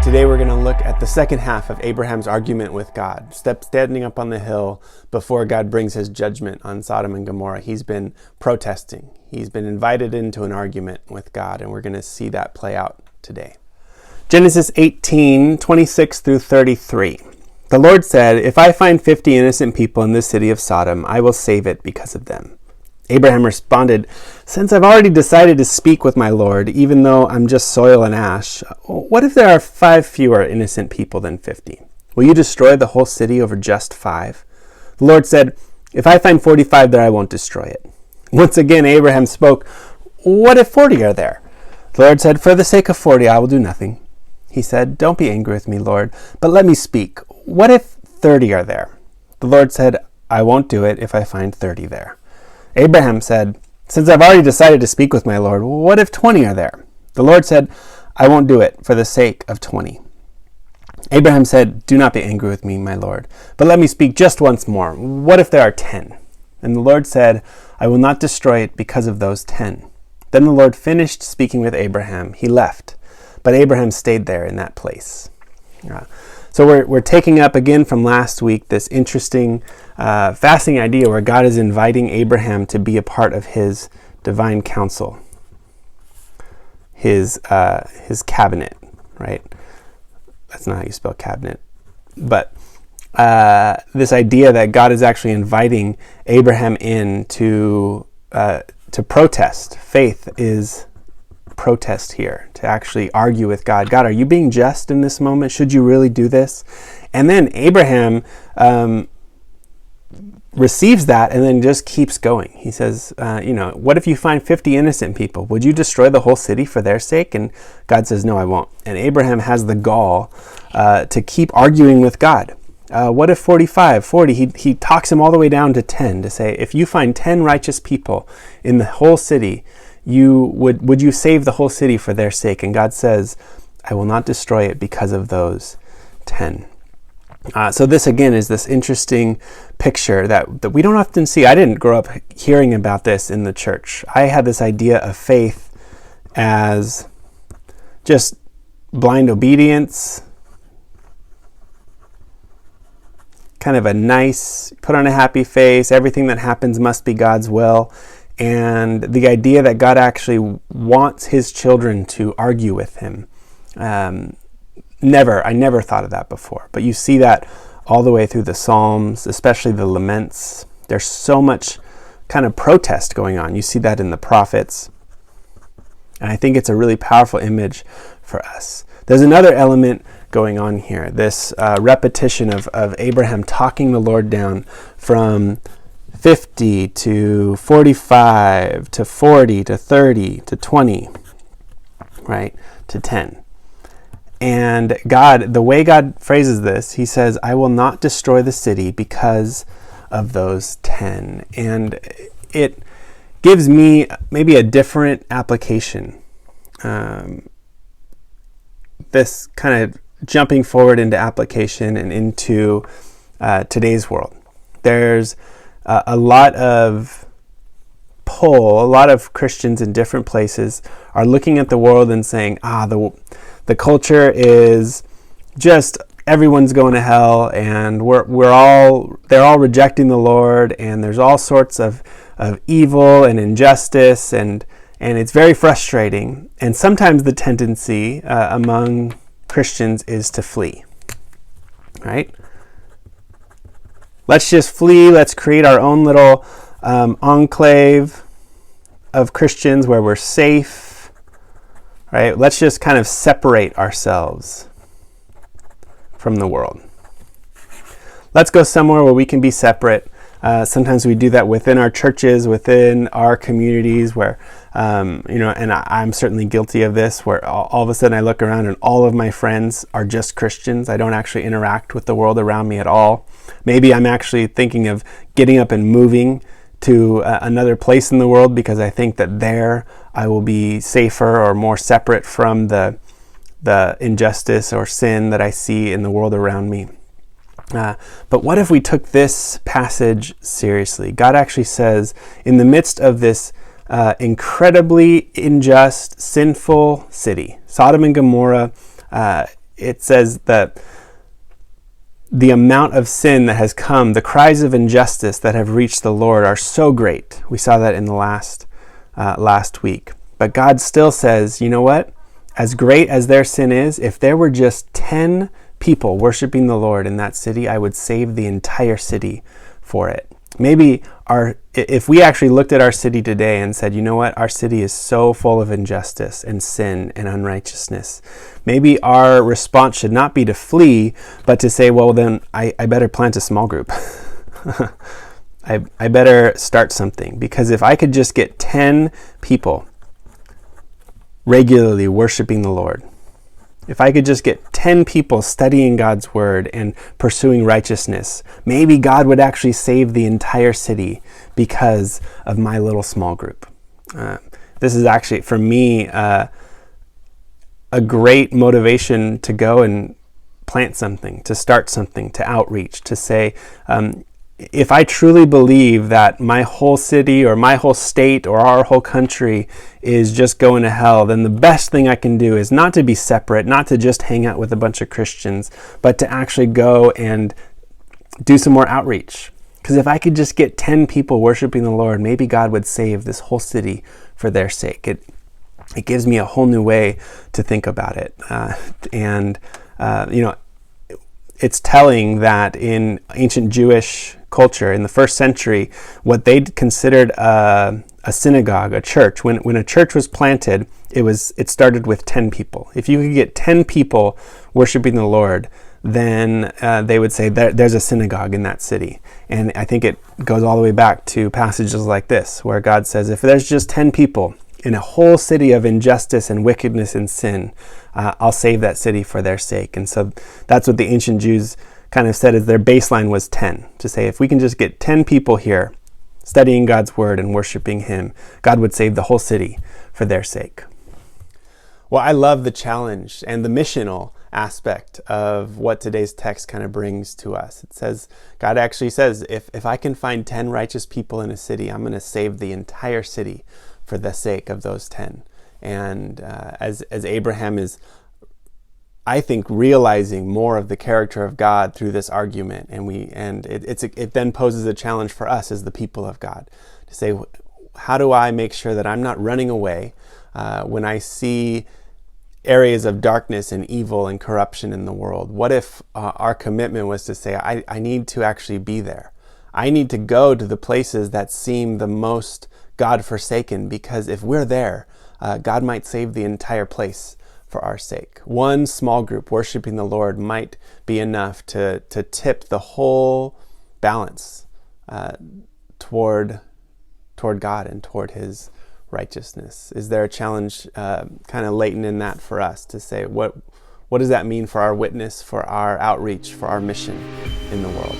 Today we're going to look at the second half of Abraham's argument with God. Standing up on the hill before God brings his judgment on Sodom and Gomorrah. He's been protesting. He's been invited into an argument with God, and we're going to see that play out today. Genesis 18:26 through 33. The Lord said, "If I find 50 innocent people in this city of Sodom, I will save it because of them." Abraham responded, "Since I've already decided to speak with my Lord, even though I'm just soil and ash, what if there are 5 fewer innocent people than 50? Will you destroy the whole city over just 5? The Lord said, "If I find 45 there, I won't destroy it." Once again, Abraham spoke, "What if 40 are there?" The Lord said, "For the sake of 40, I will do nothing." He said, "Don't be angry with me, Lord, but let me speak. What if 30 are there?" The Lord said, "I won't do it if I find 30 there." Abraham said, "Since I've already decided to speak with my Lord, what if 20 are there?" The Lord said, "I won't do it for the sake of 20. Abraham said, "Do not be angry with me, my Lord, but let me speak just once more. What if there are 10? And the Lord said, "I will not destroy it because of those 10. Then the Lord finished speaking with Abraham. He left, but Abraham stayed there in that place. So we're taking up again from last week this interesting, fascinating idea where God is inviting Abraham to be a part of his divine counsel, his cabinet, right? That's not how you spell cabinet. But this idea that God is actually inviting Abraham in to protest. Faith is protest here, to actually argue with God. God, are you being just in this moment? Should you really do this? And then Abraham receives that and then just keeps going. He says, what if you find 50 innocent people? Would you destroy the whole city for their sake? And God says, "No, I won't." And Abraham has the gall to keep arguing with God. What if 45, 40? He talks him all the way down to 10 to say, if you find 10 righteous people in the whole city, would you save the whole city for their sake? And God says, "I will not destroy it because of those 10. So this again is this interesting picture that we don't often see. I didn't grow up hearing about this in the church. I had this idea of faith as just blind obedience, kind of a nice, put on a happy face, everything that happens must be God's will. And the idea that God actually wants his children to argue with him. I never thought of that before. But you see that all the way through the Psalms, especially the laments. There's so much kind of protest going on. You see that in the prophets. And I think it's a really powerful image for us. There's another element going on here. This repetition of Abraham talking the Lord down from 50 to 45 to 40 to 30 to 20, right, to 10. And God, the way God phrases this, he says, "I will not destroy the city because of those 10. And it gives me maybe a different application. This kind of jumping forward into application and into today's world. There's a lot of pull. A lot of Christians in different places are looking at the world and saying, the culture is just everyone's going to hell, and they're all rejecting the Lord, and there's all sorts of evil and injustice, and it's very frustrating. And sometimes the tendency among Christians is to flee, right? Let's just flee. Let's create our own little enclave of Christians where we're safe, right? Let's just kind of separate ourselves from the world. Let's go somewhere where we can be separate. Sometimes we do that within our churches, within our communities, where, and I'm certainly guilty of this, where all of a sudden I look around and all of my friends are just Christians. I don't actually interact with the world around me at all. Maybe I'm actually thinking of getting up and moving to another place in the world because I think that there I will be safer or more separate from the injustice or sin that I see in the world around me. But what if we took this passage seriously? God actually says, in the midst of this incredibly unjust, sinful city, Sodom and Gomorrah it says that the amount of sin that has come, the cries of injustice that have reached the Lord are so great. We saw that in the last week. But God still says, you know what? As great as their sin is, if there were just 10 people worshiping the Lord in that city, I would save the entire city for it. Maybe if we actually looked at our city today and said, you know what, our city is so full of injustice and sin and unrighteousness, maybe our response should not be to flee, but to say, well, then I better plant a small group. I better start something, because if I could just get 10 people regularly worshiping the Lord, if I could just get 10 people studying God's word and pursuing righteousness, maybe God would actually save the entire city because of my little small group. This is actually, for me, a great motivation to go and plant something, to start something, to outreach, to say, if I truly believe that my whole city or my whole state or our whole country is just going to hell, then the best thing I can do is not to be separate, not to just hang out with a bunch of Christians, but to actually go and do some more outreach. Because if I could just get 10 people worshiping the Lord, maybe God would save this whole city for their sake. It gives me a whole new way to think about it. It's telling that in ancient Jewish culture in the first century, what they considered a synagogue, a church, when a church was planted, it started with 10 people. If you could get 10 people worshiping the Lord, then they would say there's a synagogue in that city. And I think it goes all the way back to passages like this, where God says, if there's just 10 people in a whole city of injustice and wickedness and sin, I'll save that city for their sake. And so that's what the ancient Jews kind of said, is their baseline was 10. To say, if we can just get 10 people here studying God's word and worshiping him, God would save the whole city for their sake. Well, I love the challenge and the missional aspect of what today's text kind of brings to us. It says, God actually says, if I can find 10 righteous people in a city, I'm going to save the entire city for the sake of those 10. And as Abraham is, I think, realizing more of the character of God through this argument, and it then poses a challenge for us as the people of God to say, how do I make sure that I'm not running away when I see areas of darkness and evil and corruption in the world? What if our commitment was to say, I need to actually be there. I need to go to the places that seem the most God-forsaken, because if we're there, God might save the entire place for our sake. One small group worshiping the Lord might be enough to tip the whole balance toward God and toward his righteousness. Is there a challenge kind of latent in that for us to say, what does that mean for our witness, for our outreach, for our mission in the world?